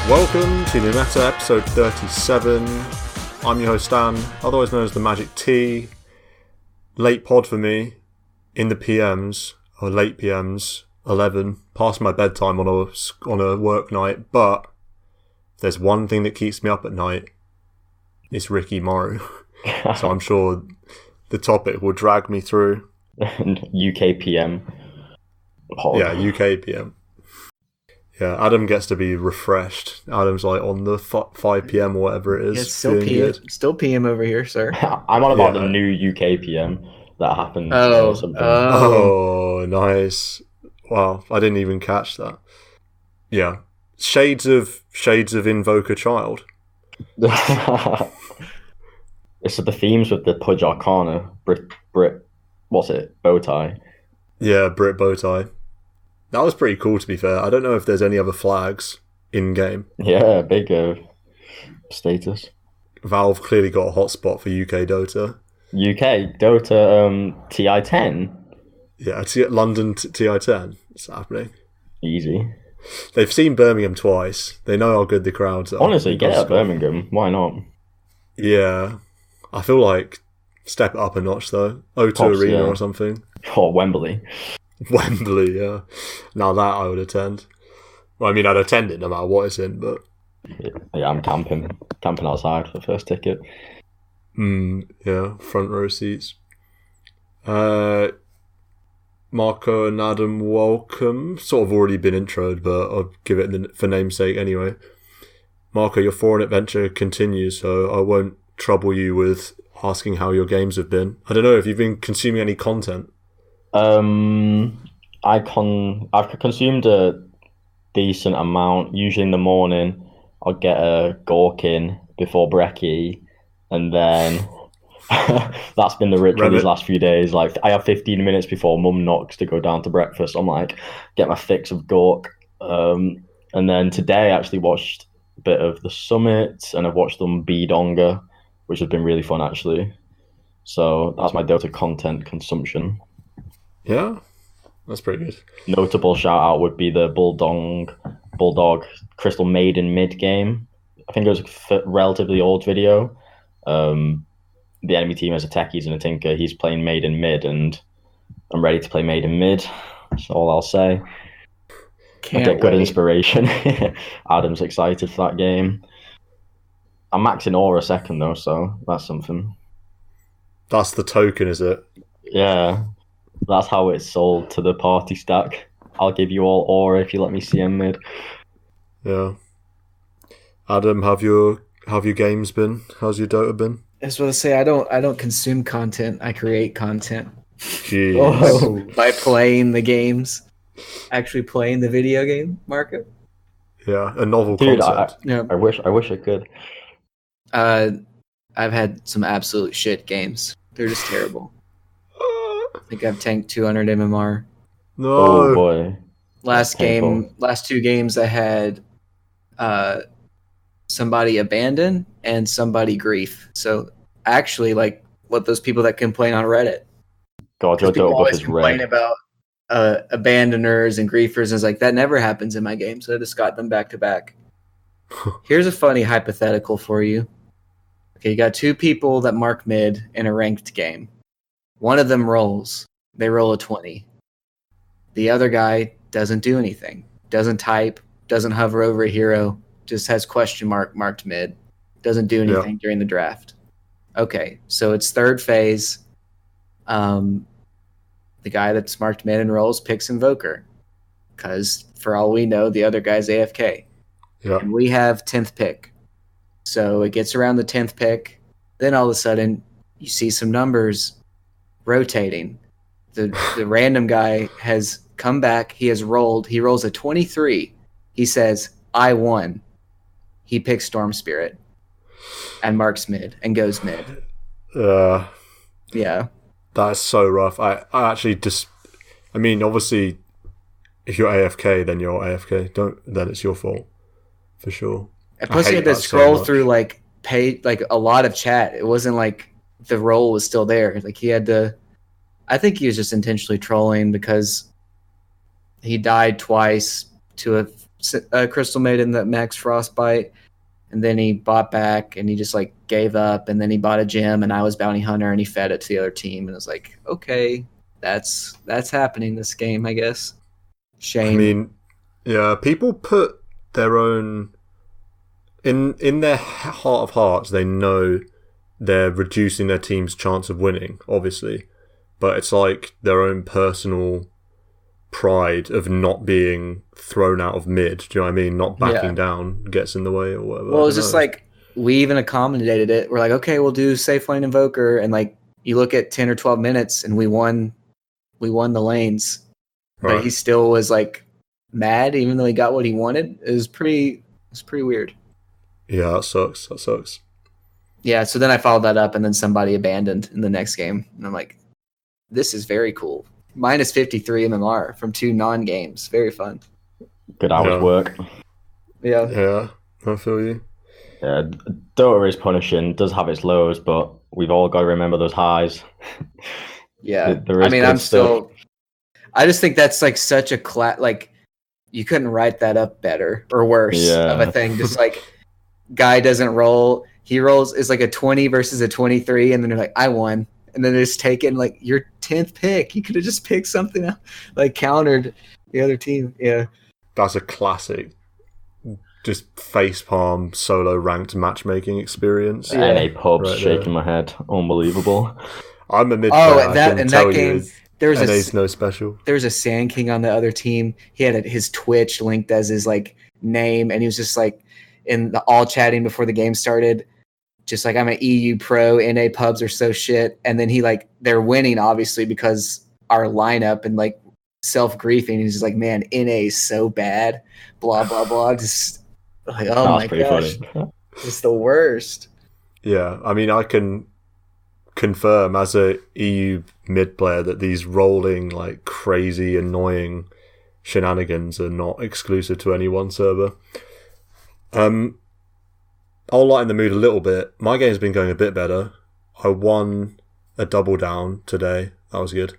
Welcome to the Meta episode 37. I'm your host Dan, otherwise known as the Magic T. Late pod for me, in the PMs, or late PMs, 11, past my bedtime on a work night, but if there's one thing that keeps me up at night, it's Ricky Morrow. So I'm sure the topic will drag me through. UK PM. Yeah, UK PM. Yeah, Adam gets to be refreshed. Adam's like on the 5 PM or whatever it is. It's still PM. Still PM over here, sir. I'm on about the new UK PM that happened. Oh, nice. Wow, I didn't even catch that. Yeah, shades of Invoker Child. It's the themes with the Pudge Arcana, Brit, what's it? Bowtie. Yeah, Brit Bowtie. That was pretty cool, to be fair. I don't know if there's any other flags in game. Yeah, big status. Valve clearly got a hotspot for UK Dota. UK Dota TI10. Yeah, London TI10. It's happening. Easy. They've seen Birmingham twice. They know how good the crowds are. Honestly, get it at Birmingham. Why not? Yeah. I feel like step it up a notch, though. O2 Arena or something. Or Wembley. Wembley, yeah. Now that I would attend. Well, I mean, I'd attend it no matter what it's in, but... Yeah, I'm camping outside for the first ticket. Yeah, front row seats. Marco and Adam, welcome. Sort of already been introed, but I'll give it for namesake anyway. Marco, your foreign adventure continues, so I won't trouble you with asking how your games have been. I don't know if you've been consuming any content. I've consumed a decent amount. Usually in the morning, I'll get a Gork in before brekkie, and then that's been the ritual these last few days. Like, I have 15 minutes before Mum knocks to go down to breakfast. I'm like, get my fix of Gork. And then today I actually watched a bit of the Summit, and I've watched them Donga, which has been really fun actually. So that's my Dota content consumption. Yeah, that's pretty good. Notable shout out would be the Bulldog Crystal Maiden mid game. I think it was a relatively old video. The enemy team has a Techies and a Tinker. He's playing Maiden mid, and I'm ready to play Maiden mid. That's all I'll say. I get good inspiration. Adam's excited for that game. I'm maxing Aura second though, so that's something. That's the token, is it? Yeah. That's how it's sold to the party stack. I'll give you all Aura if you let me CM mid. Yeah. Adam, have your games been? How's your Dota been? I was going to say I don't consume content. I create content. Jeez. By playing the games, actually playing the video game, Marco. Yeah, a novel Dude, concept. I wish I could. I've had some absolute shit games. They're just terrible. I think I've tanked 200 MMR. No. Oh boy. Last two games I had somebody abandon and somebody grief. So actually, like what those people that complain on Reddit. God, your people Dota always is complain red. about abandoners and griefers, and it's like that never happens in my game. So I just got them back to back. Here's a funny hypothetical for you. Okay, you got two people that mark mid in a ranked game. One of them rolls. They roll a 20. The other guy doesn't do anything. Doesn't type. Doesn't hover over a hero. Just has question mark marked mid. Doesn't do anything during the draft. Okay, so it's third phase. The guy that's marked mid and rolls picks Invoker. Because for all we know, the other guy's AFK. Yeah. And we have 10th pick. So it gets around the 10th pick. Then all of a sudden, you see some numbers rotating. The random guy has come back. He has rolled. He rolls a 23. He says, I won. He picks Storm Spirit and marks mid and goes mid. Yeah. That's so rough. I actually I mean, obviously, if you're AFK, then you're AFK. Then it's your fault. For sure. And plus, you had to scroll through like a lot of chat. It wasn't like the role was still there. Like he had to. I think he was just intentionally trolling because he died twice to a Crystal Maiden that max frostbite, and then he bought back and he just like gave up, and then he bought a gym and I was bounty hunter and he fed it to the other team, and it was like, okay, that's happening this game, I guess. Shame. I mean, yeah, people put their own in their heart of hearts, they know they're reducing their team's chance of winning, obviously, but it's like their own personal pride of not being thrown out of mid. Do you know what I mean? Not backing down gets in the way or whatever. Well, it was just like, we even accommodated it. We're like, okay, we'll do safe lane invoker, and like you look at 10 or 12 minutes and we won the lanes. But Right. he still was like mad even though he got what he wanted. It was pretty weird. Yeah, that sucks. Yeah, so then I followed that up and then somebody abandoned in the next game. And I'm like, this is very cool. Minus 53 MMR from 2 non-games. Very fun. Good hours work. Yeah. Yeah, I feel you. Yeah, DotA is punishing, does have its lows, but we've all got to remember those highs. Yeah. There is I mean, good I'm still... stuff. I just think that's like such a... like, you couldn't write that up better or worse of a thing. Just like, guy doesn't roll. He rolls is like a 20 versus a 23, and then they're like, I won. And then it's taken like your 10th pick. You could have just picked something else, like countered the other team. Yeah. That's a classic, just facepalm solo ranked matchmaking experience. Yeah. NA pubs Right shaking there. my head. Unbelievable. I'm a mid player. In that game, there was NA's no special. There was a Sand King on the other team. He had his Twitch linked as his like name, and he was just like in the all chatting before the game started. Just like, I'm an EU pro, NA pubs are so shit. And then he like, they're winning obviously because our lineup, and like self-griefing. He's just like, man, NA is so bad. Blah, blah, blah. Just like, oh my gosh. Funny. It's the worst. Yeah, I mean, I can confirm as a EU mid player that these rolling, like crazy, annoying shenanigans are not exclusive to any one server. I'll lighten the mood a little bit. My game's been going a bit better. I won a double down today. That was good.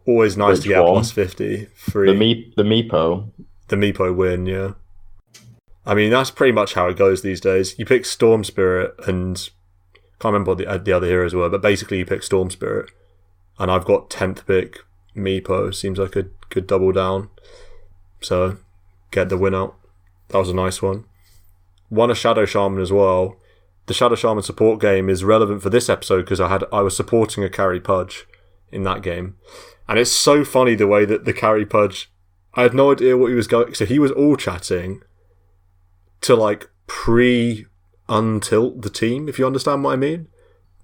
Always nice to get a plus 50. Free. The Meepo. The Meepo win, yeah. I mean, that's pretty much how it goes these days. You pick Storm Spirit and... can't remember what the other heroes were, but basically you pick Storm Spirit. And I've got 10th pick Meepo. Seems like a good double down. So, get the win out. That was a nice one. Won a Shadow Shaman as well. The Shadow Shaman support game is relevant for this episode because I was supporting a carry Pudge in that game. And it's so funny the way that the carry Pudge... I had no idea what he was going... So he was all chatting to like pre-untilt the team, if you understand what I mean.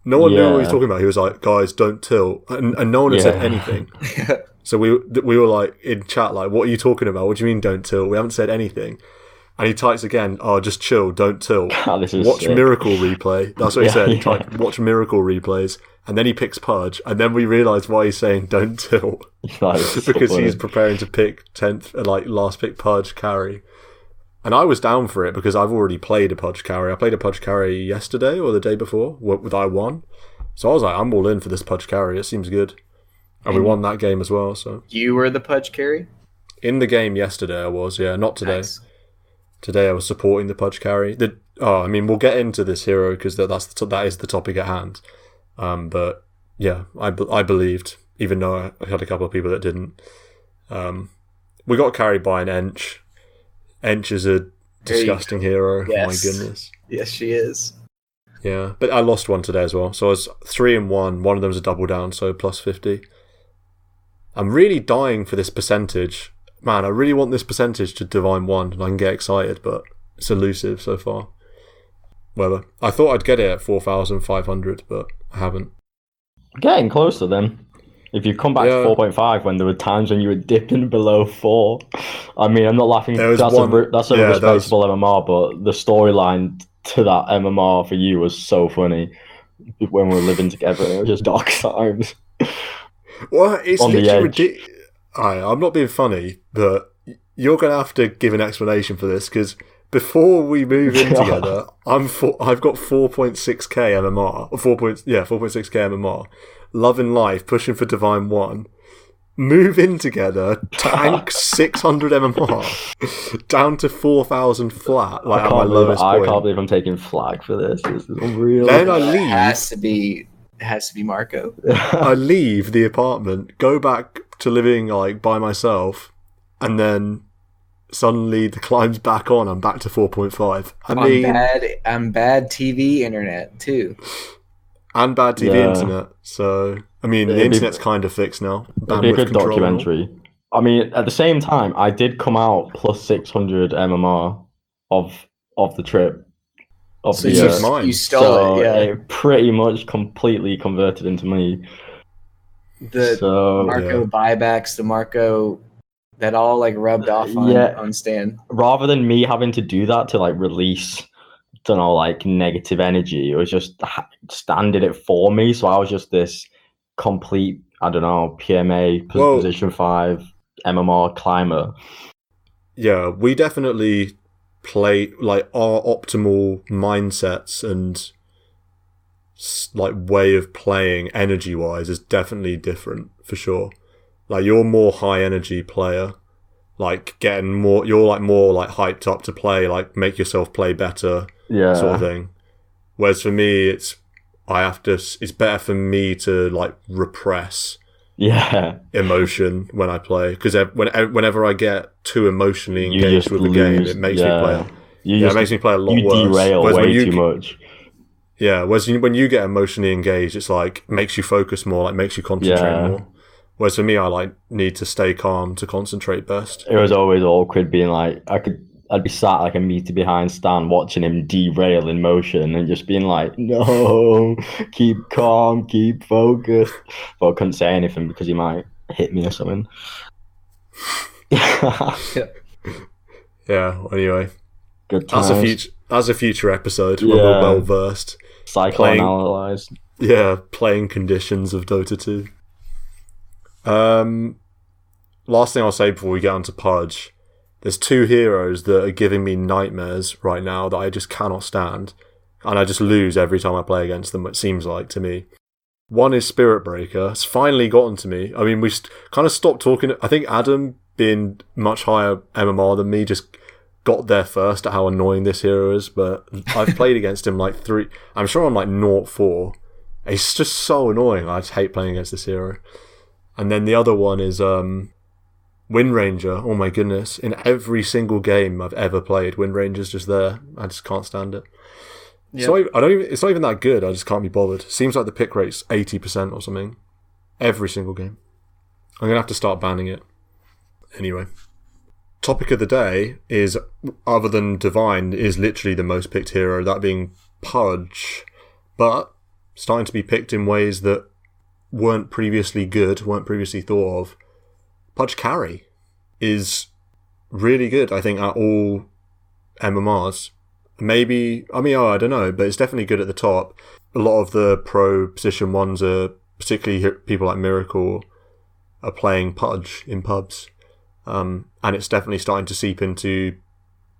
No one knew what he was talking about. He was like, guys, don't tilt. And no one had said anything. So we were like in chat, like, what are you talking about? What do you mean don't tilt? We haven't said anything. And he types again, oh, just chill, don't tilt. This is watch sick. Miracle Replay. That's what he said. He typed, watch Miracle Replays. And then he picks Pudge. And then we realise why he's saying don't tilt. Because he's preparing to pick 10th, like last pick Pudge carry. And I was down for it because I've already played a Pudge carry. I played a Pudge carry yesterday or the day before with I won. So I was like, I'm all in for this Pudge carry. It seems good. And we won that game as well. So you were the Pudge carry? In the game yesterday I was, yeah. Not today. Nice. Today I was supporting the Pudge carry. I mean, we'll get into this hero because that is the topic at hand. But yeah, I believed, even though I had a couple of people that didn't. We got carried by an Ench. Ench is a disgusting hero. Yes. My goodness. Yes, she is. Yeah, but I lost one today as well. So I was 3-1. One of them was a double down, so plus 50. I'm really dying for this percentage. Man, I really want this percentage to Divine 1 and I can get excited, but it's elusive so far. Well, I thought I'd get it at 4,500, but I haven't. Getting closer then. If you come back to 4.5 when there were times when you were dipping below 4. I mean, I'm not laughing. That's a respectable MMR, but the storyline to that MMR for you was so funny when we were living together. It was just dark times. Well, it's literally ridiculous. I'm not being funny, but you're going to have to give an explanation for this because before we move in together, I've got 4.6k MMR, 4.6k MMR, loving life, pushing for Divine 1. move in together, tank 600 MMR, down to 4,000 flat, like at my lowest point. I can't believe I'm taking flag for this. This is unreal. Then I leave. It has to be Marco. I leave the apartment, go back to living like by myself, and then suddenly the climb's back on. I'm back to 4.5. I'm bad TV internet too. And bad TV internet. So, I mean, the internet's kind of fixed now. It'd be a good documentary. I mean, at the same time, I did come out plus 600 MMR of the trip. So you stole it, yeah. It pretty much completely converted into me. Marco buybacks, the Marco that all like rubbed off on Stan. Rather than me having to do that to like release, don't know, like negative energy, it was just Stan did it for me. So I was just this complete, I don't know, PMA position 5 MMR climber. Yeah, we definitely play like our optimal mindsets and like way of playing energy wise is definitely different for sure. Like you're more high energy player, like getting more, you're like more like hyped up to play, like make yourself play better, sort of thing. Whereas for me, it's better for me to like repress emotion when I play, because whenever I get too emotionally engaged with the game, it makes me play. It makes me play a lot worse. You derail way too much. Yeah, whereas when you get emotionally engaged, it's like makes you focus more, like makes you concentrate more. Whereas for me, I like need to stay calm to concentrate best. It was always awkward being like, I'd be sat like a meter behind Stan watching him derail in motion and just being like, no, keep calm, keep focused. But I couldn't say anything because he might hit me or something. Anyway. Good times. That's a future episode when we're well versed. Psychoanalyzed. Playing conditions of Dota 2. Last thing I'll say before we get on to Pudge. There's 2 heroes that are giving me nightmares right now that I just cannot stand. And I just lose every time I play against them, it seems like to me. One is Spirit Breaker. It's finally gotten to me. I mean, we kind of stopped talking. I think Adam, being much higher MMR than me, just got there first at how annoying this hero is. But I've played against him like 3... I'm sure I'm like 0-4. It's just so annoying. I just hate playing against this hero. And then the other one is... Wind Ranger, oh my goodness. In every single game I've ever played, Wind Ranger's just there. I just can't stand it. Yep. It's not even that good, I just can't be bothered. Seems like the pick rate's 80% or something. Every single game. I'm going to have to start banning it. Anyway. Topic of the day is, other than Divine, is literally the most picked hero, that being Pudge. But starting to be picked in ways that weren't previously good, weren't previously thought of. Pudge carry is really good, I think, at all MMRs. Maybe, I don't know, but it's definitely good at the top. A lot of the pro position ones are, particularly people like Miracle, are playing Pudge in pubs. And it's definitely starting to seep into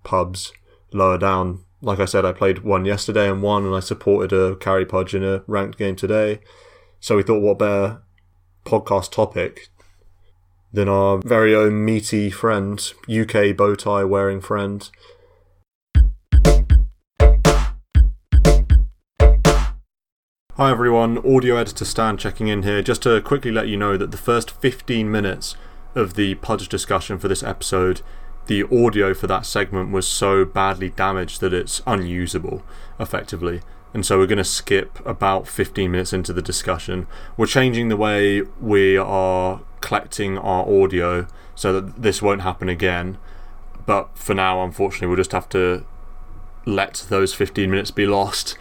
pubs lower down. Like I said, I played one yesterday and won, and I supported a carry Pudge in a ranked game today. So we thought, what better podcast topic than our very own meaty friend, UK bow tie wearing friend. Hi everyone, audio editor Stan checking in here, just to quickly let you know that the first 15 minutes of the Pudge discussion for this episode, the audio for that segment was so badly damaged that it's unusable, effectively. And so we're going to skip about 15 minutes into the discussion. We're changing the way we are collecting our audio so that this won't happen again. But for now, unfortunately, we'll just have to let those 15 minutes be lost.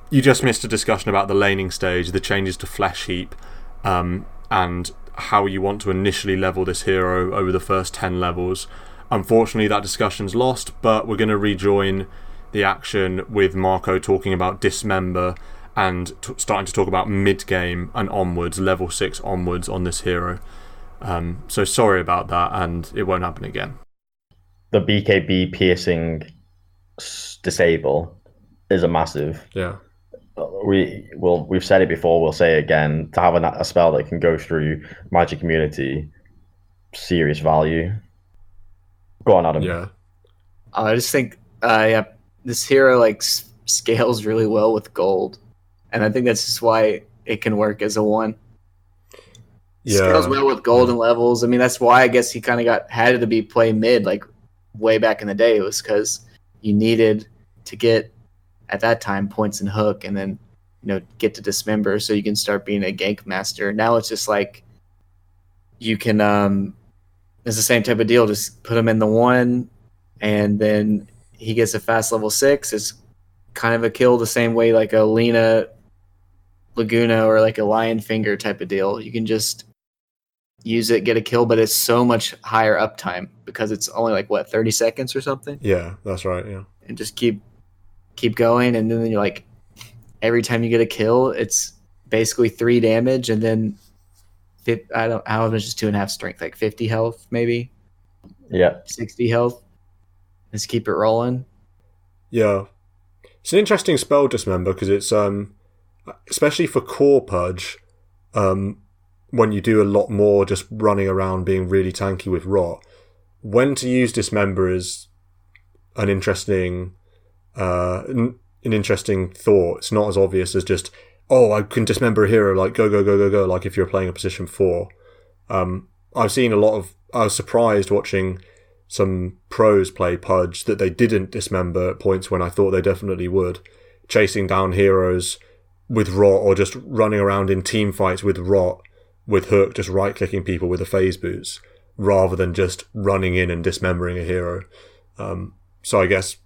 You just missed a discussion about the laning stage, the changes to Flesh Heap, and how you want to initially level this hero over the first 10 levels. Unfortunately, that discussion's lost, but we're going to rejoin the action with Marco talking about Dismember and starting to talk about mid-game and onwards, level 6 onwards on this hero. So sorry about that, and it won't happen again. The BKB piercing disable is a massive... Yeah. we've said it before, we'll say it again. To have a spell that can go through Magic Community, serious value. Go on, Adam. Yeah. I just think, this hero like scales really well with gold, and I think that's just why it can work as a 1. Yeah. Scales well with golden levels. I mean, that's why I guess he kind of had to be play mid like way back in the day. It was because you needed to get at that time points in hook, and then get to dismember so you can start being a gank master. Now it's just like you can it's the same type of deal. Just put him in the 1, and then he gets a fast level 6. It's kind of a kill the same way like a Laguna or like a Lion Finger type of deal. You can just use it, get a kill, but it's so much higher uptime because it's only like 30 seconds or something. Yeah, that's right. Yeah, and just keep going, and then you're like, every time you get a kill, it's basically 3 damage, and then I don't how much is 2.5 strength, like 50 health maybe. Yeah, 60 health. Just keep it rolling. Yeah, it's an interesting spell, Dismember, because it's especially for core Pudge, when you do a lot more just running around being really tanky with rot. When to use Dismember is an interesting thought. It's not as obvious as just, I can dismember a hero, like go, like if you're playing a position 4. I've seen I was surprised watching some pros play Pudge that they didn't dismember at points when I thought they definitely would, chasing down heroes with rot, or just running around in team fights with rot, with hook, just right clicking people with the phase boots, rather than just running in and dismembering a hero. So I guess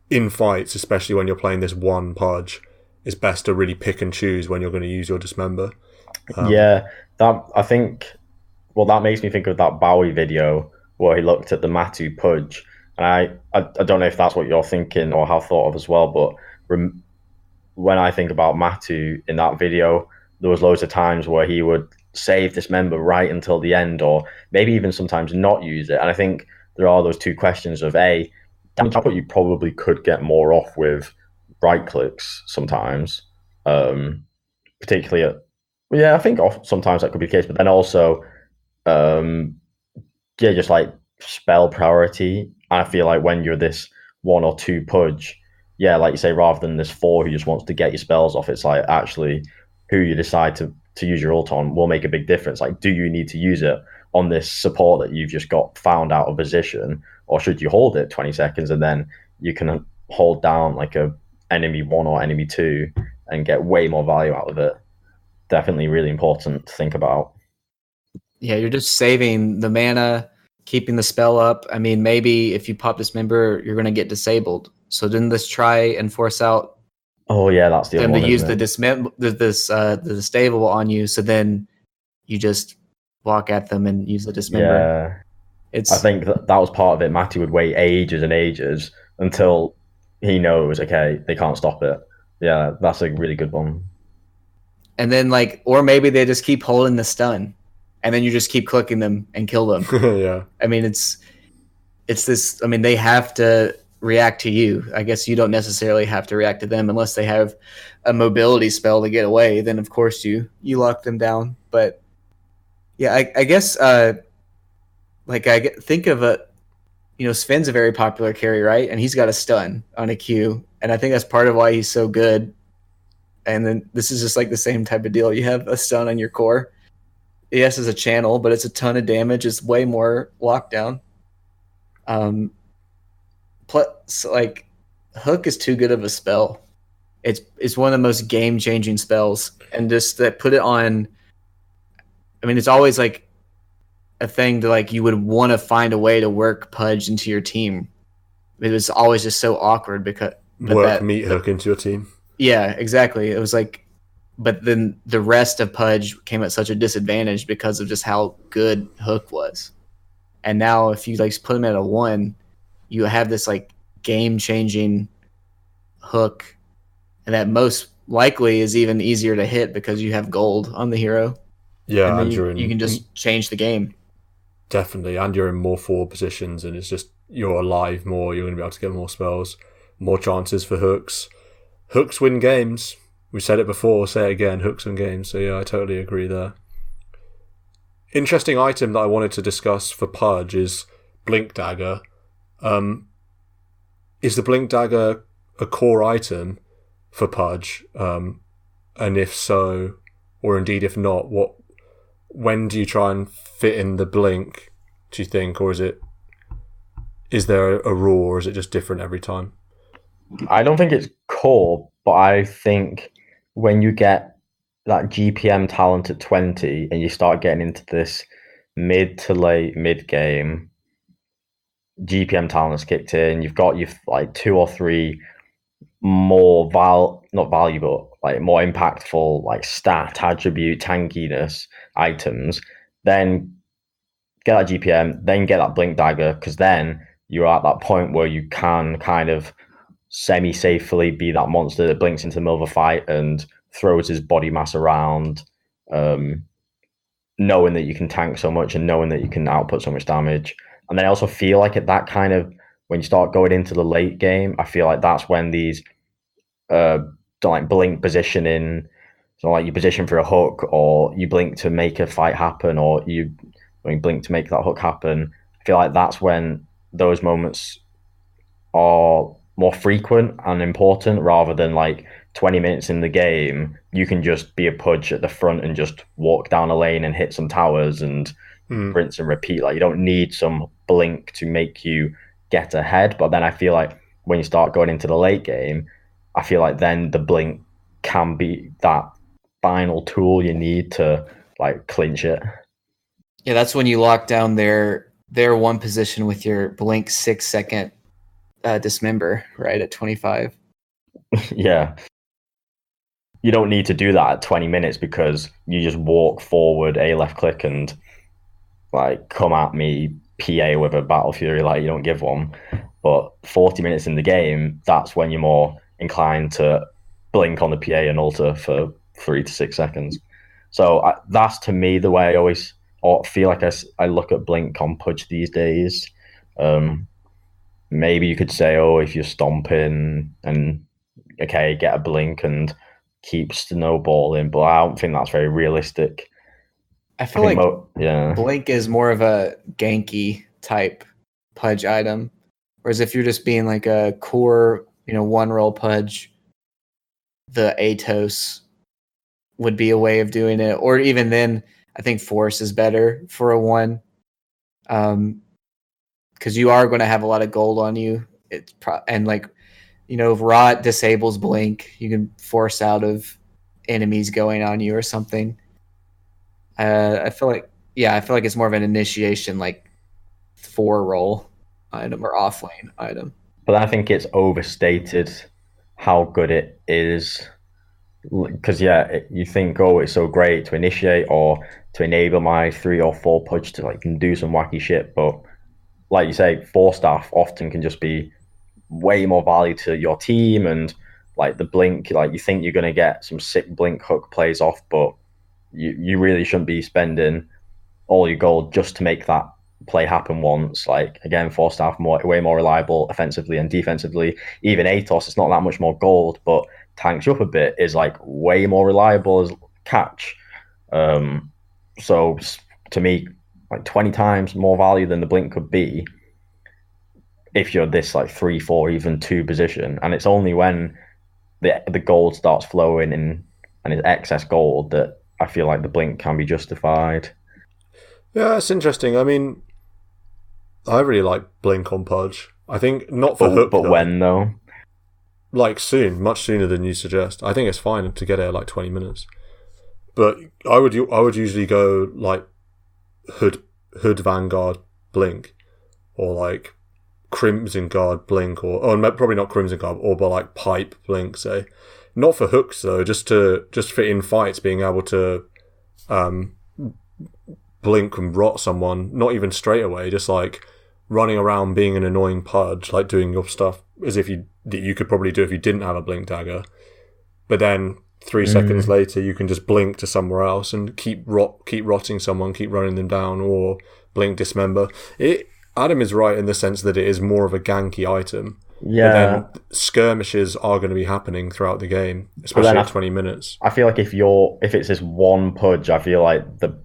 in fights, especially when you're playing this 1 Pudge, it's best to really pick and choose when you're going to use your dismember. That makes me think of that Bowie video where he looked at the Matu Pudge, and I don't know if that's what you're thinking or have thought of as well, but when I think about Matu in that video, there was loads of times where he would save Dismember right until the end, or maybe even sometimes not use it. And I think there are those 2 questions of damage output you probably could get more off with right clicks sometimes, particularly I think sometimes that could be the case, but then also just like spell priority. I feel like when you're this 1 or 2 Pudge, like you say, rather than this 4 who just wants to get your spells off, it's like actually who you decide to use your ult on will make a big difference. Like, do you need to use it on this support that you've just got found out of position, or should you hold it 20 seconds and then you can hold down like a enemy 1 or enemy 2 and get way more value out of it? Definitely really important to think about. Yeah, you're just saving the mana, keeping the spell up. I mean, maybe if you pop Dismember, you're going to get disabled. So then let's try and force out. Oh yeah, that's the them other to one, use the disable on you. So then you just walk at them and use the Dismember. Yeah, I think that was part of it. Matty would wait ages and ages until he knows, okay, they can't stop it. Yeah, that's a really good one. And then or maybe they just keep holding the stun, and then you just keep clicking them and kill them. Yeah. I mean, it's this. I mean, they have to react to you. I guess you don't necessarily have to react to them unless they have a mobility spell to get away. Then of course you lock them down. But yeah, I guess think of Sven's a very popular carry, right? And he's got a stun on a Q, and I think that's part of why he's so good. And then this is just like the same type of deal. You have a stun on your core. Yes, it's a channel, but it's a ton of damage. It's way more lockdown. Plus, Hook is too good of a spell. It's one of the most game-changing spells, and just that put it on. I mean, it's always a thing that you would want to find a way to work Pudge into your team. It was always just so awkward because meat Hook into your team. Yeah, exactly. It was but then the rest of Pudge came at such a disadvantage because of just how good Hook was. And now if you put him at a 1, you have this game-changing Hook, and that most likely is even easier to hit because you have gold on the hero. Yeah, and you can just change the game. Definitely, and you're in more forward positions, and it's just you're alive more. You're going to be able to get more spells, more chances for hooks. Hooks win games. We said it before, say it again, hooks and games. So yeah, I totally agree there. Interesting item that I wanted to discuss for Pudge is Blink Dagger. Is the Blink Dagger a core item for Pudge? And if so, or indeed if not, when do you try and fit in the blink, do you think, or is there a rule, or is it just different every time? I don't think it's core, but I think when you get that GPM talent at 20 and you start getting into this mid to late mid game, GPM talent has kicked in. You've got your like 2 or 3 more not valuable, like more impactful, like stat, attribute, tankiness items. Then get that GPM, then get that Blink Dagger, because then you're at that point where you can kind of semi-safely be that monster that blinks into the middle of a fight and throws his body mass around, knowing that you can tank so much and knowing that you can output so much damage. And then I also feel like at that kind of, when you start going into the late game, I feel like that's when these like blink positioning, so like you position for a hook, or you blink to make a fight happen, or you blink to make that hook happen. I feel like that's when those moments are more frequent and important, rather than like 20 minutes in the game, you can just be a Pudge at the front and just walk down a lane and hit some towers and rinse and repeat. Like, you don't need some blink to make you get ahead. But then I feel like when you start going into the late game, I feel like then the blink can be that final tool you need to like clinch it. Yeah, that's when you lock down their one position with your blink 6-second dismember, right, at 25. Yeah. You don't need to do that at 20 minutes because you just walk forward, A left click, and like come at me PA with a Battle Fury like you don't give one. But 40 minutes in the game, that's when you're more inclined to blink on the PA and alter for 3 to 6 seconds. So that's, to me, the way I always feel like I look at blink on Pudge these days. Maybe you could say, oh, if you're stomping and okay, get a blink and keep snowballing, but I don't think that's very realistic. I feel like blink is more of a ganky type Pudge item, whereas if you're just being like a core, one roll Pudge, the Atos would be a way of doing it. Or even then, I think Force is better for a 1, because you are going to have a lot of gold on you. If Rot disables blink, you can force out of enemies going on you or something. I feel like it's more of an initiation, like 4 roll item or off lane item. But I think it's overstated how good it is, because you think, oh, it's so great to initiate or to enable my 3 or 4 Pudge to like can do some wacky shit, but like you say, 4 staff often can just be way more value to your team, and like the blink, like you think you're going to get some sick blink hook plays off, but you really shouldn't be spending all your gold just to make that play happen once. Like, again, 4 staff way more reliable offensively and defensively. Even Atos, it's not that much more gold, but tanks you up a bit, is like way more reliable as catch. So to me, like 20 times more value than the blink could be if you're this like 3, 4, even 2 position. And it's only when the gold starts flowing and it's excess gold that I feel like the blink can be justified. Yeah, that's interesting. I mean, I really like blink on Pudge. I think not for hook, but though. When though? Like soon, much sooner than you suggest. I think it's fine to get it at like 20 minutes. But I would usually go like Hood Vanguard blink, or like Crimson Guard blink, or probably not Crimson Guard, but like Pipe blink, say. Not for hooks though, just for in fights, being able to blink and rot someone, not even straight away, just like running around being an annoying Pudge, like doing your stuff as if you could probably do if you didn't have a blink dagger. But then 3 seconds later, you can just blink to somewhere else and keep rotting someone, keep running them down, or blink dismember. Adam is right in the sense that it is more of a ganky item. Yeah. But then skirmishes are going to be happening throughout the game, especially at 20 minutes. I feel like if it's this one Pudge, I feel like the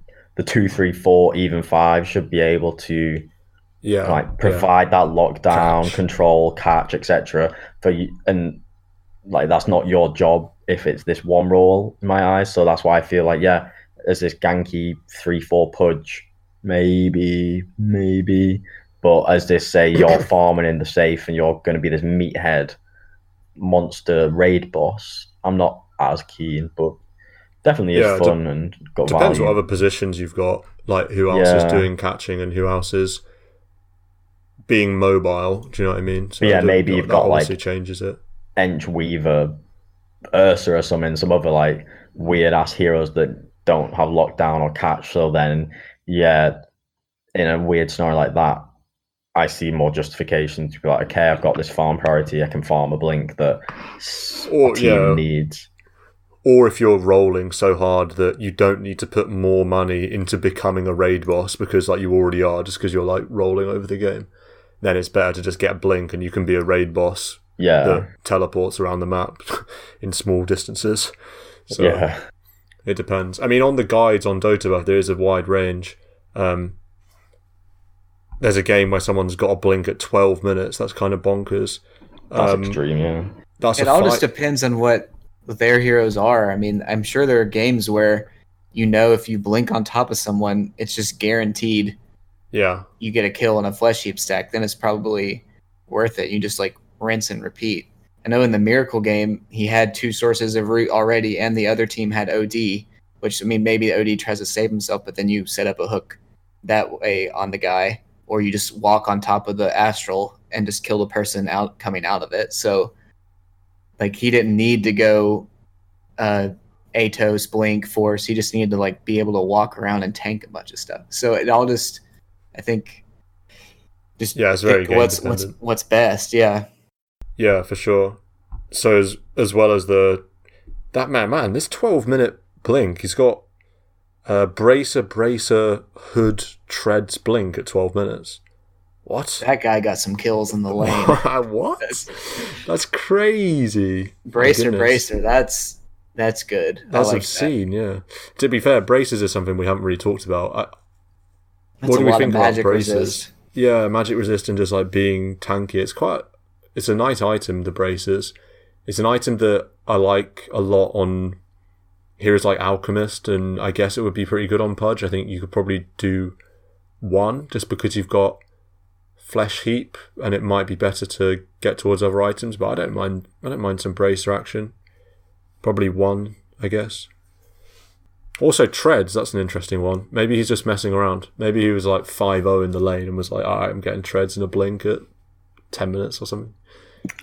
2, 3, 4, even 5 should be able to provide that lockdown, control, catch, etc. for you, and like that's not your job if it's this one role in my eyes. So that's why I feel like as this ganky 3-4 Pudge, maybe, but as they say, you're farming in the safe and you're going to be this meathead monster raid boss. I'm not as keen, but definitely is fun and got depends value. what other positions you've got, like who else is doing catching and who else is being mobile. Do you know what I mean? So maybe you've got obviously changes it. Ench Weaver, Ursa or something, some other like weird ass heroes that don't have lockdown or catch. So then, in a weird scenario like that, I see more justification to be like, okay, I've got this farm priority, I can farm a blink that a team needs. Or if you're rolling so hard that you don't need to put more money into becoming a raid boss because like you already are, just because you're like rolling over the game, then it's better to just get a blink and you can be a raid boss that teleports around the map in small distances. So it depends. I mean, on the guides on DotA, there is a wide range. There's a game where someone's got a blink at 12 minutes. That's kind of bonkers. That's extreme, yeah. It all just depends on what their heroes are. I mean, I'm sure there are games where if you blink on top of someone, it's just guaranteed. Yeah. You get a kill in a flesh heap stack, then it's probably worth it. You just like rinse and repeat. I know in the Miracle game, he had 2 sources of root already, and the other team had OD, which, I mean, maybe the OD tries to save himself, but then you set up a hook that way on the guy, or you just walk on top of the astral and just kill the person coming out of it. So, like, he didn't need to go Atos, Blink, Force. He just needed to, like, be able to walk around and tank a bunch of stuff. So it all just, I think, just it's very game dependent. What's best, yeah. Yeah, for sure. So as well as this 12-minute blink, he's got bracer, hood, treads, blink at 12 minutes. What? That guy got some kills in the lane. What? That's crazy. Bracer. That's good. That's obscene, yeah. To be fair, braces is something we haven't really talked about. What do we think about braces? Resist. Yeah, magic resist and just like being tanky. It's a nice item, the braces. It's an item that I like a lot on heroes like Alchemist, and I guess it would be pretty good on Pudge. I think you could probably do 1 just because you've got Flesh Heap, and it might be better to get towards other items, but I don't mind some bracer action. Probably 1, I guess. Also treads, that's an interesting one. Maybe he's just messing around. Maybe he was like 5-0 in the lane and was like, alright, I'm getting treads in a blink at 10 minutes or something.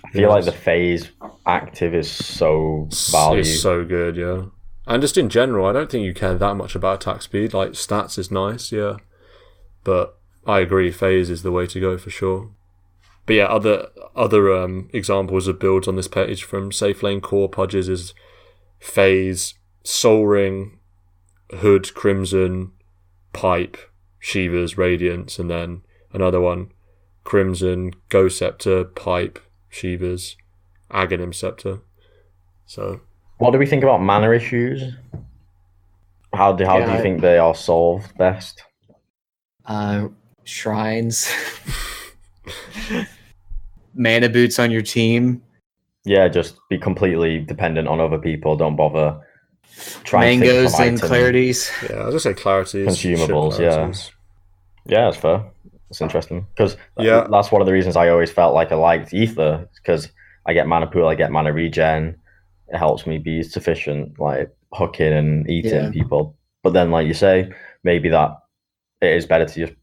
I feel like the phase active is so valued. It's so good, yeah. And just in general, I don't think you care that much about attack speed. Like, stats is nice, yeah. But I agree, phase is the way to go for sure. But yeah, other examples of builds on this page from Safe Lane Core Pudges is phase, Soul Ring, Hood, Crimson, Pipe, Shiva's, Radiance, and then another one, Crimson, Ghost Scepter, Pipe, Shiva's, Aghanim Scepter. So, what do we think about mana issues? How do you think they are solved best? Shrines, mana boots on your team. Yeah, just be completely dependent on other people. Don't bother. Mangoes and clarities. Yeah, I was gonna say clarities. Consumables. Yeah, that's fair. It's interesting because that's one of the reasons I always felt like I liked Ether, because I get mana pool, I get mana regen. It helps me be sufficient, like hooking and eating people. But then, like you say, maybe that it is better to just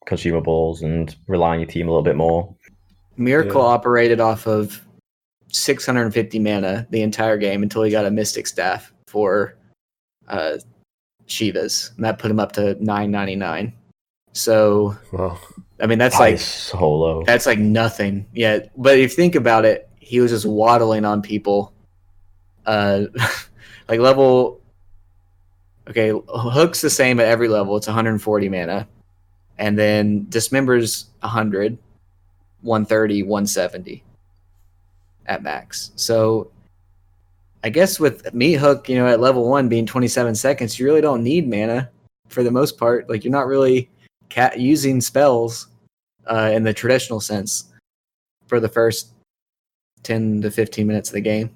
consumables and rely on your team a little bit more. Miracle operated off of 650 mana the entire game until he got a Mystic Staff for Shiva's, and that put him up to 999. So, I mean, that's like so low. That's like nothing. Yeah, but if you think about it, he was just waddling on people. Like level. Okay, Hook's the same at every level. It's 140 mana, and then Dismember's 100, 130, 170. at max. So I guess with Meat Hook, at level 1 being 27 seconds, you really don't need mana for the most part. Like, you're not really using spells in the traditional sense for the first 10 to 15 minutes of the game.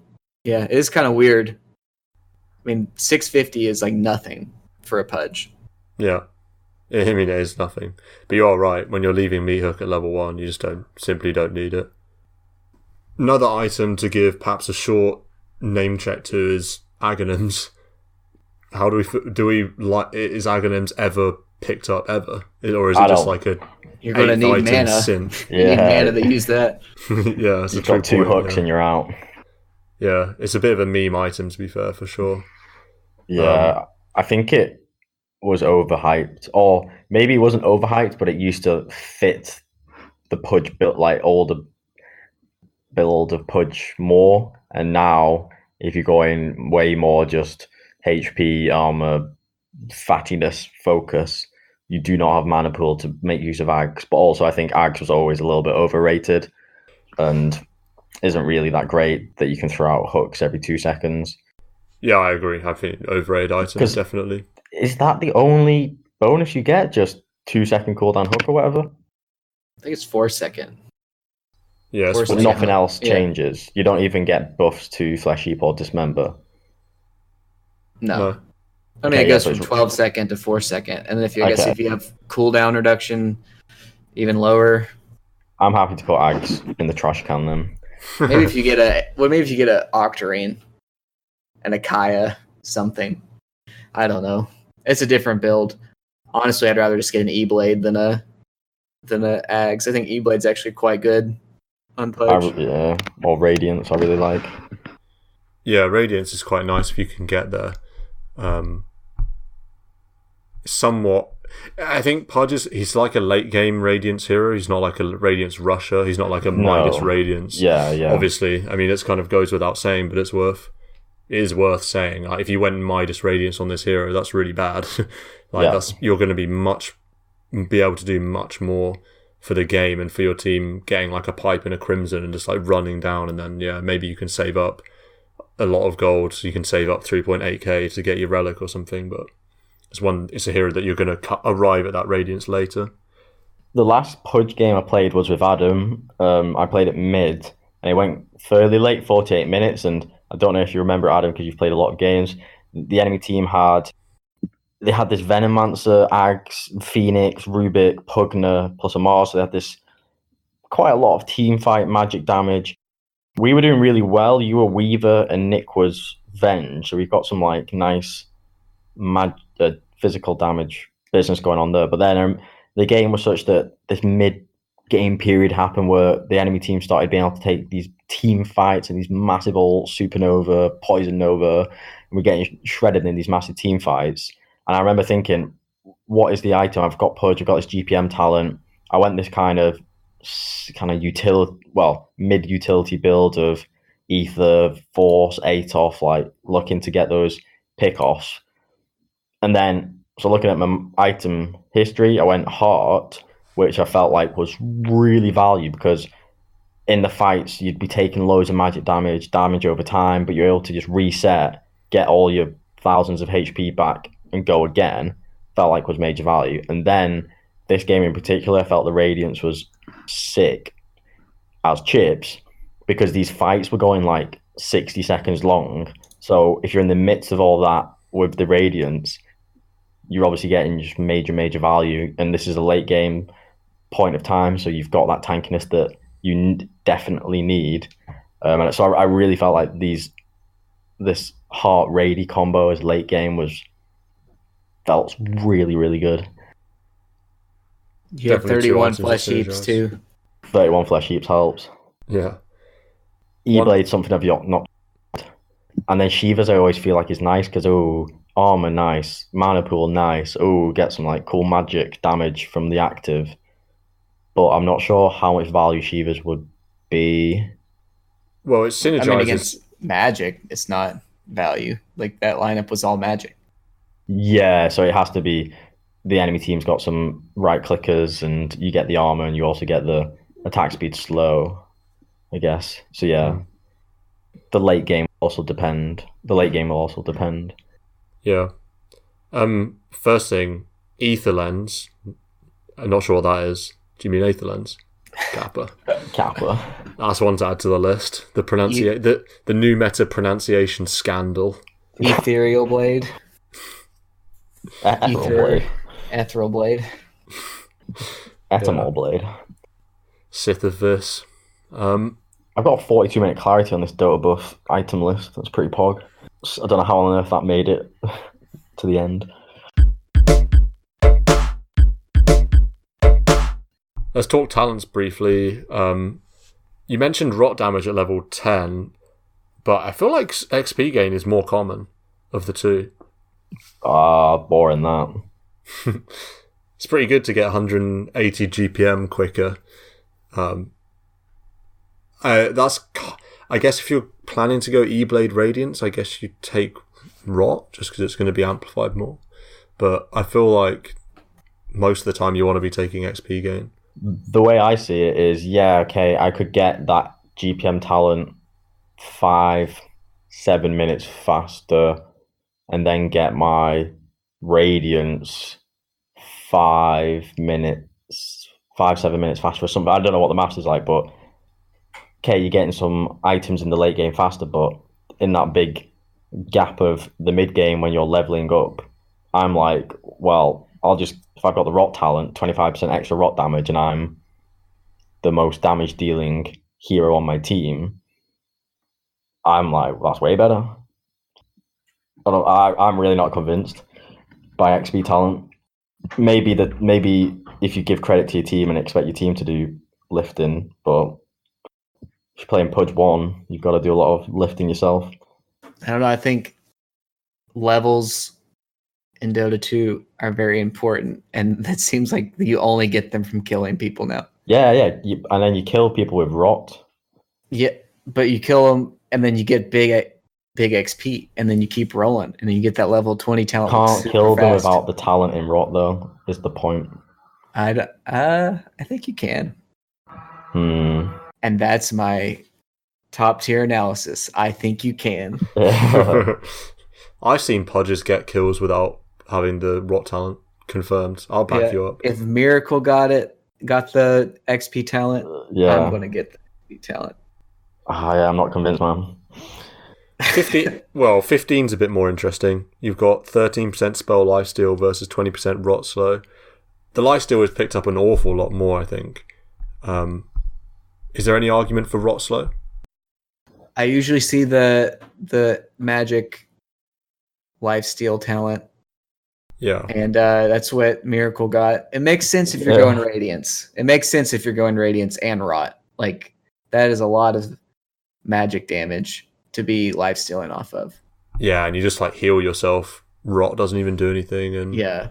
Yeah, it is kind of weird. I mean, 650 is like nothing for a Pudge. Yeah. I mean, it is nothing. But you are right. When you're leaving Meat Hook at level 1, you just simply don't need it. Another item to give perhaps a short name check to is Aghanim's. How is Aghanim's ever picked up ever? Or is it just like a you're going to need mana. Synth? You need mana to use that. Yeah, it's you've got 2 hooks and you're out. Yeah, it's a bit of a meme item, to be fair, for sure. Yeah, I think it was overhyped, or maybe it wasn't overhyped, but it used to fit the Pudge build, like older build of Pudge more. And now, if you're going way more just HP, armor, fattiness focus, you do not have mana pool to make use of Ags. But also, I think Ags was always a little bit overrated and isn't really that great that you can throw out hooks every 2 seconds. Yeah, I agree. I think overrated items, definitely. Is that the only bonus you get? Just 2 second cooldown hook or whatever? I think it's 4 second. Yeah, but nothing else changes. You don't even get buffs to Flesh Heap or Dismember. No. I mean, it goes from 12 second to 4 second, and then if you have cooldown reduction, even lower. I'm happy to put Ags in the trash can then. Maybe if you get a Octarine and a Kaya something. I don't know. It's a different build. Honestly, I'd rather just get an E-Blade than a Ags. I think E-Blade's actually quite good on Pudge. Yeah, or Radiance I really like. Yeah, Radiance is quite nice if you can get there. Somewhat. I think Pudge he's like a late game Radiance hero. He's not like a Radiance rusher. He's not like a Midas Radiance. Yeah. Obviously, I mean, it's kind of goes without saying, but it is worth saying. Like, if you went Midas Radiance on this hero, that's really bad. You're going to be able to do much more for the game and for your team, getting like a pipe and a crimson and just like running down, and then maybe you can save up a lot of gold. So you can save up 3.8k to get your relic or something, but it's a hero that you're going to arrive at that Radiance later. The last Pudge game I played was with Adam. I played it mid, and it went fairly late, 48 minutes. And I don't know if you remember, Adam, because you've played a lot of games. The enemy team had this Venomancer, Ags, Phoenix, Rubik, Pugna, plus a Mars. So they had quite a lot of team fight magic damage. We were doing really well. You were Weaver, and Nick was Venge. So we've got some like nice physical damage business going on there. But then the game was such that this mid-game period happened where the enemy team started being able to take these team fights and these massive old Supernova, Poison Nova, and we're getting shredded in these massive team fights. And I remember thinking, what is the item? I've got Pudge, I've got this GPM talent. I went this kind of mid-utility build of Ether, Force, Aetof, like looking to get those pickoffs. And then, so looking at my item history, I went Heart, which I felt like was really valued because in the fights, you'd be taking loads of magic damage over time, but you're able to just reset, get all your thousands of HP back and go again. Felt like was major value. And then this game in particular, I felt the Radiance was sick as chips because these fights were going like 60 seconds long. So if you're in the midst of all that with the Radiance, you're obviously getting just major value, and this is a late game point of time, so you've got that tankiness that you definitely need. And so I really felt like this Heart Rady combo as late game felt really good. You have 31 flesh heaps too. 31 flesh heaps helps. Yeah. E-Blade something I've not. And then Shivas I always feel like is nice because armor nice, mana pool nice. Get some like cool magic damage from the active. But I'm not sure how much value Shivas would be. Well, it's synergizes. I mean, against magic, it's not value. Like that lineup was all magic. Yeah, so it has to be the enemy team's got some right clickers, and you get the armor, and you also get the attack speed slow, I guess. So yeah, The late game will also depend. Yeah. First thing, ether lens. I'm not sure what that is. Do you mean aether lens? Kappa. That's one to add to the list. The new meta pronunciation scandal. Ethereal blade. Ethereal blade. Etymol blade. Sith of this. I've got a 42-minute clarity on this Dota buff item list. That's pretty pog. I don't know how on earth that made it to the end. Let's talk talents briefly. You mentioned rot damage at level 10, but I feel like XP gain is more common of the two. Boring that. It's pretty good to get 180 GPM quicker. I guess if you're planning to go E-Blade Radiance, I guess you take rot just because it's going to be amplified more. But I feel like most of the time you want to be taking XP gain. The way I see it is, I could get that GPM talent 5-7 minutes faster and then get my Radiance 5-7 minutes faster or something. I don't know what the maths is like, but you're getting some items in the late game faster, but in that big gap of the mid game when you're leveling up, I'm like, well, if I've got the rot talent, 25% extra rot damage, and I'm the most damage dealing hero on my team, I'm like, well, that's way better. I'm really not convinced by XP talent. Maybe if you give credit to your team and expect your team to do lifting, but if you're playing Pudge 1, you've got to do a lot of lifting yourself. I don't know. I think levels in Dota 2 are very important, and that seems like you only get them from killing people now. Yeah. And then you kill people with rot. Yeah, but you kill them, and then you get big XP, and then you keep rolling, and then you get that level 20 talent. Can't kill them without the talent in rot, though, is the point. I think you can. And that's my top tier analysis. I think you can. I've seen Pudges get kills without having the rot talent confirmed. I'll back you up. If Miracle got the XP talent, I'm going to get the XP talent. I'm not convinced, man. 15's a bit more interesting. You've got 13% spell lifesteal versus 20% rot slow. The lifesteal has picked up an awful lot more, I think. Is there any argument for rot slow? I usually see the magic lifesteal talent. Yeah. And that's what Miracle got. It makes sense if you're going Radiance. It makes sense if you're going Radiance and Rot. Like, that is a lot of magic damage to be lifestealing off of. Yeah, and you just heal yourself. Rot doesn't even do anything. And yeah.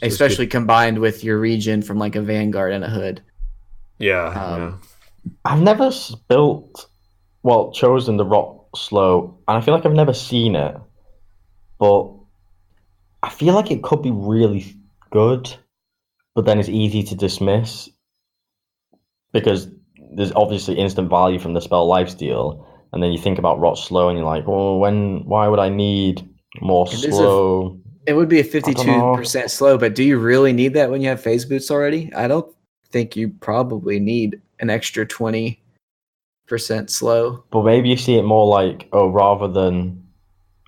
Especially combined with your regen from a Vanguard and a Hood. Yeah. I've never chosen the rot slow, and I feel like I've never seen it, but I feel like it could be really good, but then it's easy to dismiss because there's obviously instant value from the spell lifesteal, and then you think about rot slow and you're like, well, why would I need more slow? It would be a 52% slow, but do you really need that when you have phase boots already? I don't think you probably need an extra 20% slow. But maybe you see it more like, rather than,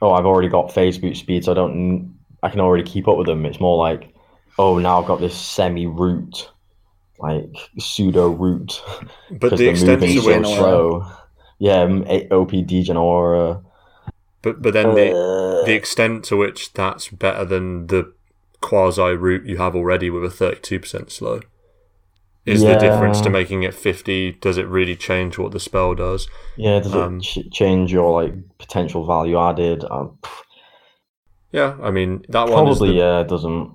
I've already got phase boot speed, so I can already keep up with them. It's more like, now I've got this semi-root, pseudo root. But the extent to which slow. Yeah, OP Degen Aura. But then the extent to which that's better than the quasi root you have already with a 32% slow is the difference to making it 50. Does it really change what the spell does? Yeah, does it change your potential value added? Yeah, I mean that probably one it doesn't.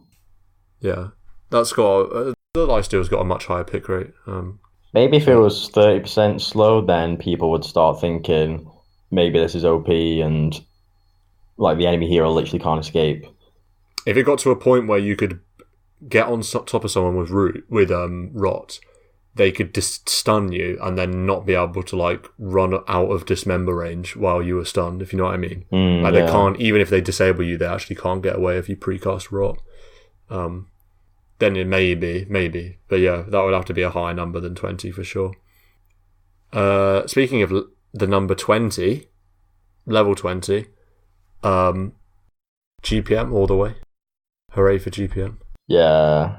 Yeah, that's got the lifesteal's got a much higher pick rate. Maybe if it was 30% slow, then people would start thinking maybe this is OP and the enemy hero literally can't escape. If it got to a point where you could get on top of someone with rot, they could stun you and then not be able to like run out of dismember range while you were stunned, if you know what I mean. They can't, even if they disable you, they actually can't get away if you precast rot. Then it maybe. But yeah, that would have to be a higher number than 20 for sure. Speaking of the number 20, level 20, GPM all the way. Hooray for GPM. Yeah.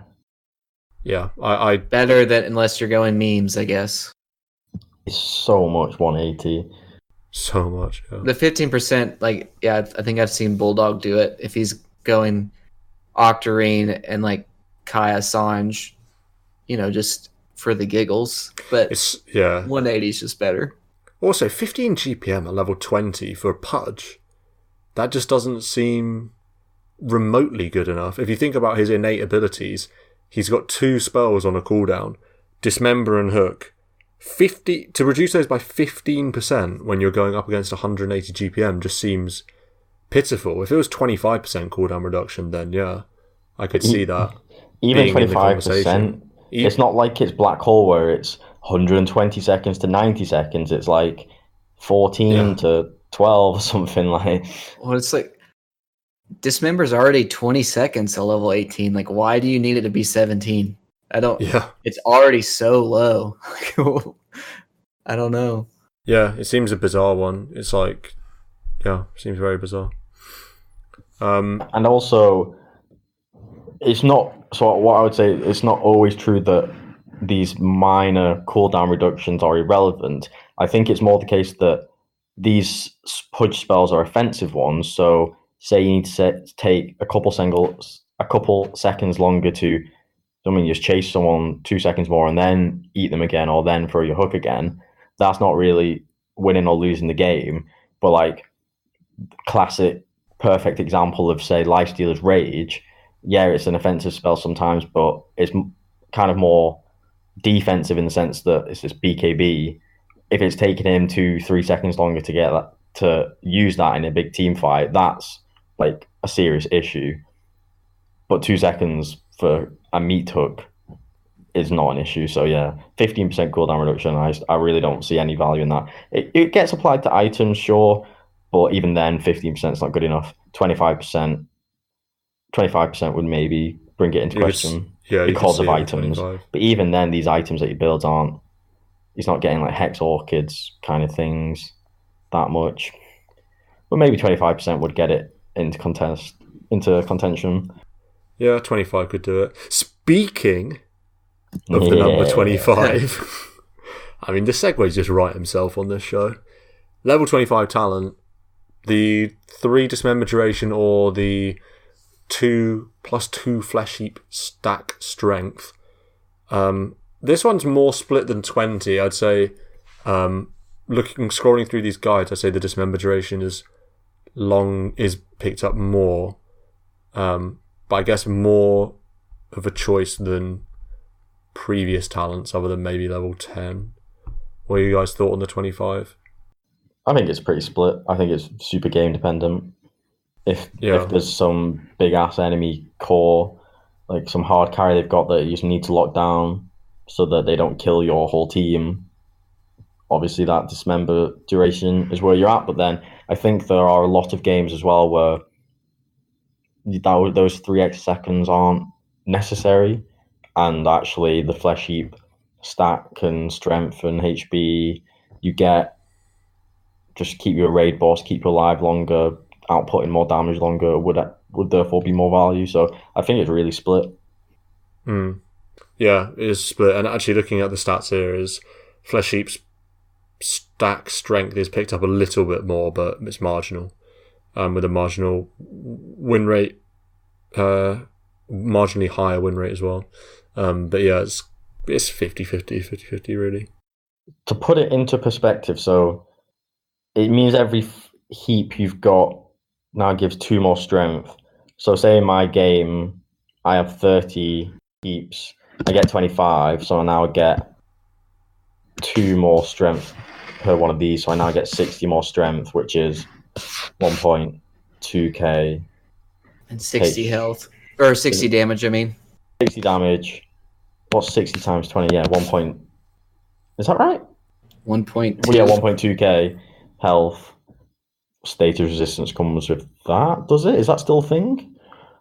Yeah, I better than unless you're going memes, I guess. It's so much 180. So much. Yeah. The 15%, like, yeah, I think I've seen Bulldog do it. If he's going Octarine and like Kai Assange, just for the giggles. But 180 is just better. Also, 15 GPM at level 20 for Pudge, that just doesn't seem remotely good enough. If you think about his innate abilities, he's got 2 spells on a cooldown, Dismember and Hook. To reduce those by 15% when you're going up against 180 GPM just seems pitiful. If it was 25% cooldown reduction, then yeah, I could see that. Even 25%, it's not like it's Black Hole where it's 120 seconds to 90 seconds. It's like 14 to 12 or something like. Well, it's like Dismember's already 20 seconds to level 18. Like, why do you need it to be 17? I don't. Yeah, it's already so low. I don't know. Yeah, it seems a bizarre one. It's like, it seems very bizarre. And also, it's not. So what I would say, it's not always true that these minor cooldown reductions are irrelevant. I think it's more the case that these Pudge spells are offensive ones. So say you need to take a couple seconds longer to, just chase someone 2 seconds more and then eat them again, or then throw your hook again. That's not really winning or losing the game. But like classic, perfect example of say Lifestealer's Rage. Yeah, it's an offensive spell sometimes, but it's kind of more defensive in the sense that it's this BKB. If it's taking him 2-3 seconds longer to get that, to use that in a big team fight, that's like a serious issue. But 2 seconds for a meat hook is not an issue. So yeah, 15% cooldown reduction. I really don't see any value in that. It gets applied to items, sure, but even then, 15% is not good enough. 25% would maybe bring it into question because of items. But even then, these items that he builds aren't. He's not getting like Hex Orchids kind of things that much. But maybe 25% would get it into contention. Yeah, 25 could do it. Speaking of the number 25, I mean, the segue's just right himself on this show. Level 25 talent, the 3 dismember duration or the 2+2 flesh heap stack strength. This one's more split than 20, I'd say. Scrolling through these guides, I'd say the dismember duration is picked up more. But I guess more of a choice than previous talents other than maybe level 10. What are you guys thought on the 25? I think it's pretty split. I think it's super game dependent. If there's some big ass enemy core, like some hard carry they've got that you just need to lock down so that they don't kill your whole team, obviously that dismember duration is where you're at. But then I think there are a lot of games as well where those 3 extra seconds aren't necessary, and actually the flesh heap stack and strength and HB you get just keep you a raid boss, keep you alive longer, outputting more damage longer would therefore be more value. So I think it's really split. Yeah, it is split. And actually looking at the stats here, is flesh heap's stack strength is picked up a little bit more, but it's marginal. With a marginal win rate, marginally higher win rate as well. But yeah, it's 50-50 really. To put it into perspective, so it means every heap you've got now gives 2 more strength. So say in my game, I have 30 heaps, I get 25, so I now get 2 more strength per one of these, so I now get 60 more strength, which is 1.2k. And 60 health. Or 60 damage, I mean. 60 damage. What's 60 times 20? Yeah, Is that right? 1.2. Well, yeah, 1.2k health. Status resistance comes with that, does it? Is that still a thing?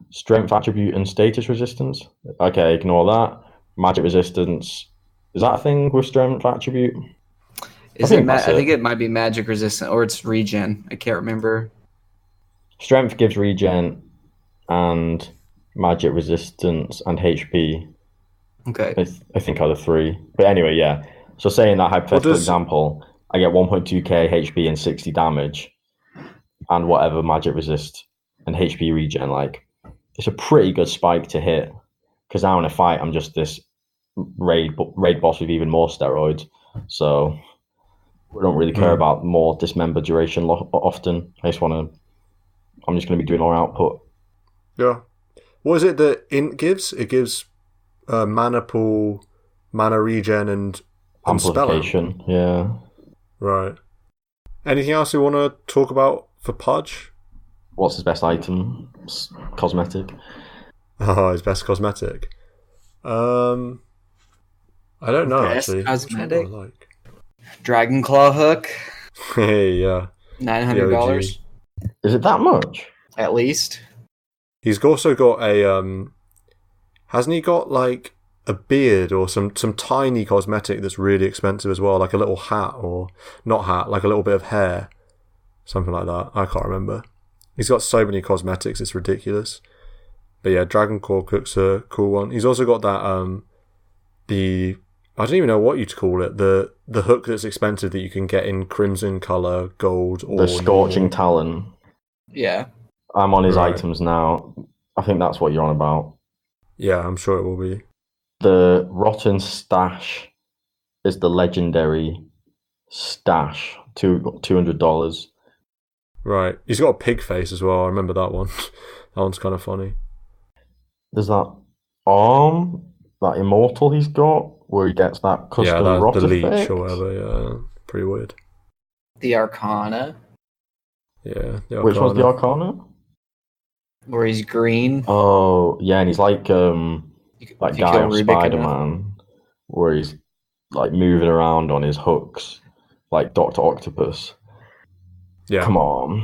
Strength attribute and status resistance? Okay, ignore that. Magic resistance. Is that a thing with strength attribute? I think it might be magic resistant, or it's regen. I can't remember. Strength gives regen and magic resistance and HP. Okay. I think are the three. But anyway, yeah. So saying that hypothetical example, I get 1.2k HP and 60 damage and whatever magic resist and HP regen. Like, it's a pretty good spike to hit. Because now in a fight, I'm just this raid boss with even more steroids. So we don't really care about more dismember duration often. I'm just going to be doing more output. Yeah. What is it that int gives? It gives mana pool, mana regen, and amplification. Spell. Yeah. Right. Anything else we want to talk about for Pudge? What's his best item? Cosmetic. Oh, his best cosmetic. I don't know best actually. Cosmetic. Like. Dragon Claw hook. Hey, yeah. $900. Is it that much? At least. He's also got a hasn't he got like a beard or some tiny cosmetic that's really expensive as well, like a little hat or not hat, like a little bit of hair, something like that. I can't remember. He's got so many cosmetics, it's ridiculous. But yeah, Dragon Claw Cook's a cool one. He's also got that I don't even know what you'd call it, the hook that's expensive that you can get in crimson colour, gold, or the Scorching Talon. Yeah. I'm on his items now. I think that's what you're on about. Yeah, I'm sure it will be. The Rotten Stash is the legendary stash, $200. Right. He's got a pig face as well. I remember that one. That one's kind of funny. There's that arm, that immortal he's got, where he gets that custom rot the leech effect. or whatever. Yeah, pretty weird. The Arcana. Yeah. The Arcana. Which one's the Arcana? Where he's green. Oh, yeah, and he's like that guy on Spider-Man, where he's like moving around on his hooks, like Dr. Octopus. Yeah. Come on.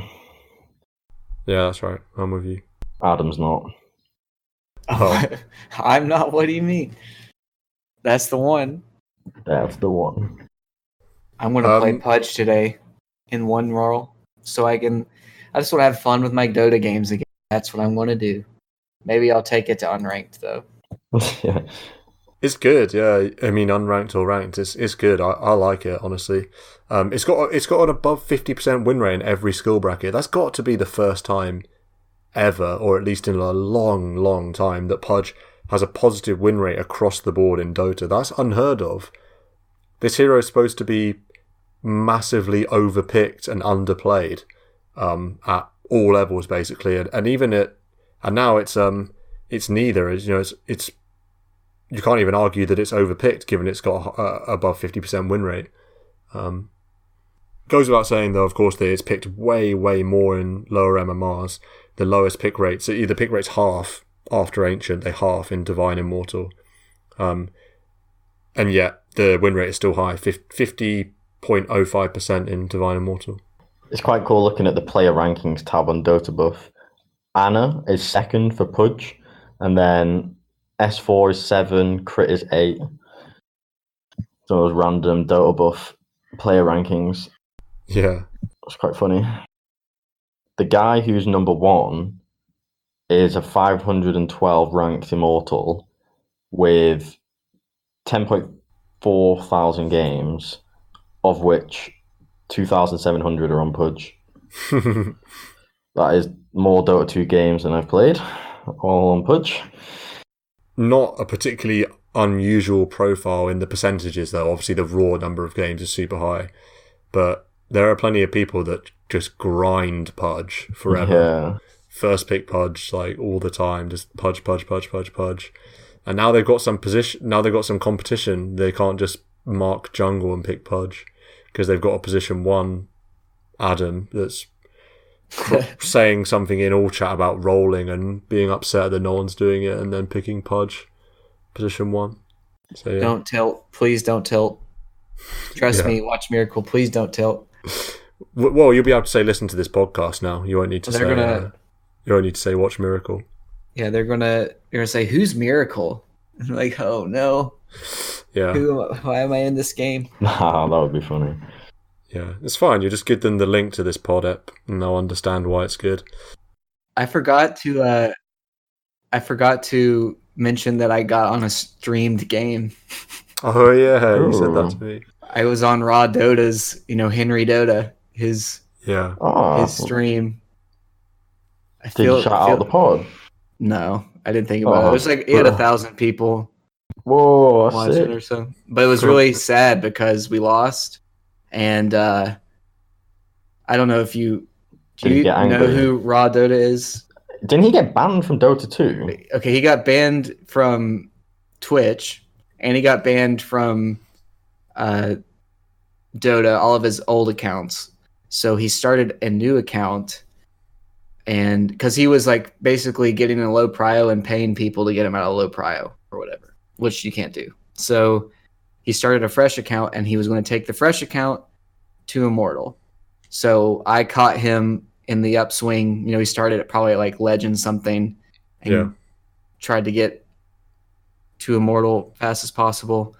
Yeah, that's right. I'm with you. Adam's not. Oh. I'm not. What do you mean? That's the one. That's the one. I'm going to play Pudge today in one role so I just want to have fun with my DotA games again. That's what I'm going to do. Maybe I'll take it to unranked though. Yeah. It's good, yeah. I mean, unranked or ranked, it's good. I like it, honestly. It's got an above 50% win rate in every skill bracket. That's got to be the first time ever, or at least in a long, long time, that Pudge has a positive win rate across the board in Dota. That's unheard of. This hero is supposed to be massively overpicked and underplayed at all levels, basically, and now it's neither. It's you can't even argue that it's overpicked, given it's got above 50% win rate. Goes without saying, though, of course, that it's picked way, way more in lower MMRs. The lowest pick rates, the pick rate's half after Ancient, they half in Divine Immortal. And yet the win rate is still high, 50.05% in Divine Immortal. It's quite cool looking at the player rankings tab on Dota Buff. Anna is second for Pudge, and then S4 is 7, Crit is 8. So those random Dota Buff player rankings. Yeah. It's quite funny. The guy who's number 1 is a 512 ranked Immortal with 10.4 thousand games, of which 2,700 are on Pudge. That is more Dota 2 games than I've played, all on Pudge. Not a particularly unusual profile in the percentages, though. Obviously, the raw number of games is super high. But there are plenty of people that just grind Pudge forever. Yeah. First pick Pudge, like, all the time. Just Pudge. And now they've got some competition. They can't just mark jungle and pick Pudge, because they've got a position 1 Adam that's saying something in all chat about rolling and being upset that no one's doing it, and then picking Pudge position 1. So yeah. Don't tilt. Please don't tilt. Trust me, watch Miracle. Please don't tilt. Well, you'll be able to say listen to this podcast now. You won't need to They're say. gonna- You won't need to say watch Miracle. Yeah, they're gonna say, "Who's Miracle?" And I'm like, "Oh no, Yeah, why am I in this game?" Nah, that would be funny. yeah, it's fine. You just give them the link to this pod app, and they'll understand why it's good. I forgot to mention that I got on a streamed game. Oh yeah, you said that Ooh. to me. I was on Raw Dota's, Henry Dota, his Yeah. stream. Did you shout out the pod? No, I didn't think about it. It was like he had 1,000 people Whoa, that's watching sick. or so. But it was really sad because we lost, and I don't know if you Did he get know angry? who Raw Dota is. Didn't he get banned from Dota 2? Okay, he got banned from Twitch, and he got banned from Dota, all of his old accounts. So he started a new account, and because he was like basically getting a low prio and paying people to get him out of low prio or whatever, which you can't do. So he started a fresh account, and he was going to take the fresh account to Immortal. So I caught him in the upswing. He started at probably like Legend something, and tried to get to Immortal fast as possible,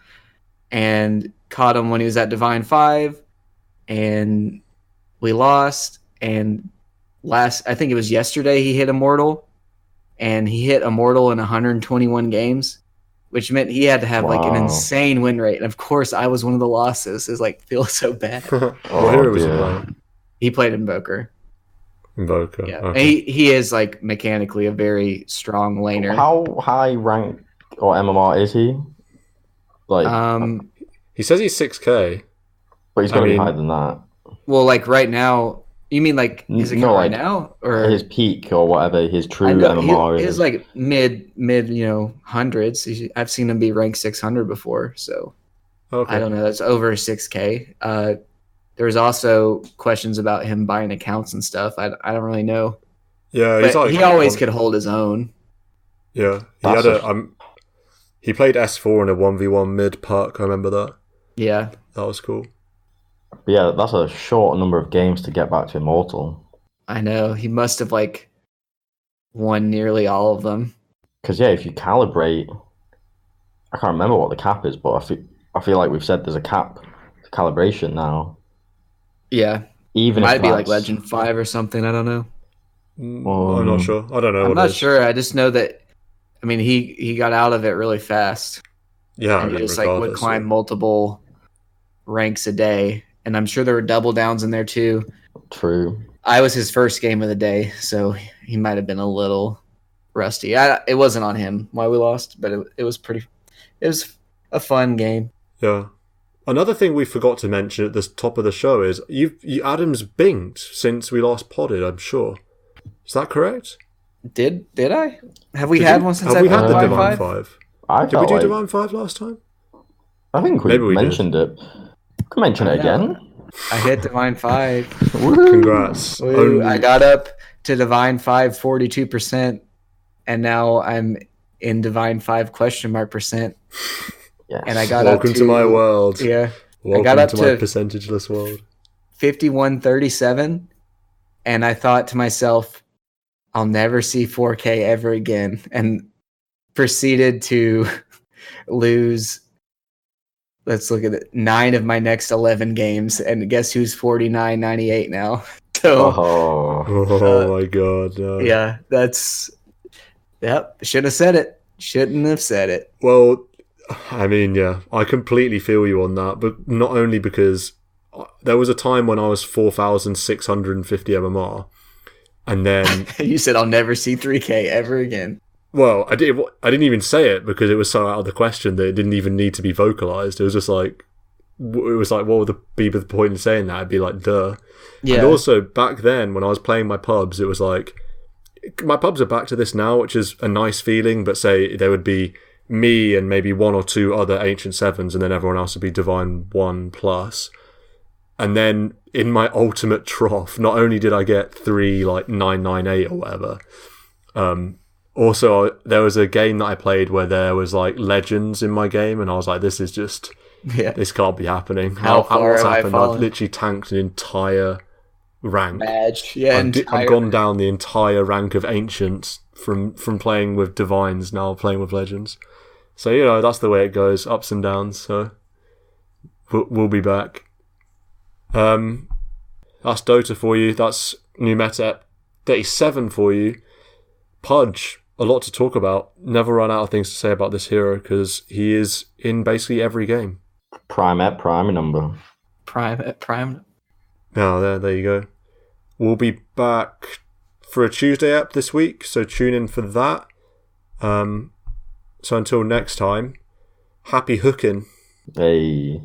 and caught him when he was at Divine 5, and we lost. And I think it was yesterday, he hit Immortal, and he hit Immortal in 121 games, which meant he had to have like an insane win rate. And of course, I was one of the losses. It's like, feels so bad. What hero was he playing? He played Invoker. Invoker. Yeah, Okay. he is like mechanically a very strong laner. How high rank or MMR is he? Like, He says he's 6K. but he's going to be higher than that. Well, like right now, you mean like his account right now, or his peak or whatever? His true MMR He's is like mid, hundreds. I've seen him be ranked 600 before, so Okay. I don't know. That's over 6K. There was also questions about him buying accounts and stuff. I don't really know. Yeah, But he's like, he always could hold his own. Yeah, he That's had he played S4 in a 1v1 mid park. I remember that. Yeah. That was cool. But yeah, that's a short number of games to get back to Immortal. I know. He must have like won nearly all of them. Because yeah, if you calibrate, I can't remember what the cap is, but I feel like we've said there's a cap to calibration now. Yeah. Even Might if be like that's- Legend 5 or something. I don't know. I'm not sure. I don't know. I'm what not it is. sure. I just know that, I mean, he got out of it really fast. Yeah, I And he mean, just like would regardless, climb multiple ranks a day. And I'm sure there were double downs in there too. True. I was his first game of the day, so he might have been a little rusty. It wasn't on him why we lost, but it was a fun game. Yeah. Another thing we forgot to mention at the top of the show is Adam's binged since we last podded. I'm sure. Is that correct? Did I? Have we Did had you- one since Have we had the Divine Divine 5? 5? Did we felt do like- Divine 5 last time? I think Maybe we mentioned it. Could mention it I know. again. I hit Divine 5. Congrats. Woo, I got up to Divine 5 42%, and now I'm in Divine 5 %. Yes. And I got Welcome up to my world. Yeah. Welcome got up to my to- percentageless world. 51-37, and I thought to myself, I'll never see 4K ever again, and proceeded to lose. Let's look at it. 9 of my next 11 games, and guess who's 49-98 now? So Oh. Oh my god. No. yeah, should have said it. Shouldn't have said it. Well, I mean, yeah, I completely feel you on that, but not only because there was a time when I was 4,650 MMR, and then, You said I'll never see 3K ever again. well, I didn't even say it because it was so out of the question that it didn't even need to be vocalized. It was just like, what would be the point in saying that? It'd be like, duh. Yeah. And also, back then, when I was playing my pubs, it was like, my pubs are back to this now, which is a nice feeling, but say there would be me and maybe 1 or 2 other Ancient 7s, and then everyone else would be Divine 1+. And then, in my ultimate trough, not only did I get 3, like, 998 or whatever, also, there was a game that I played where there was, like, legends in my game, and I was like, this is just Yeah. This can't be happening. How far what's have I happened? fallen? I've literally tanked an entire rank. Badge. Yeah, I've gone down the entire rank of ancients from playing with divines, now playing with legends. So, that's the way it goes, ups and downs. So we'll be back. That's DotA for you. That's new meta 37 for you. Pudge, a lot to talk about. Never run out of things to say about this hero because he is in basically every game. Prime number. Prime. Oh, there you go. We'll be back for a Tuesday app this week, so tune in for that. So until next time, happy hooking. Hey.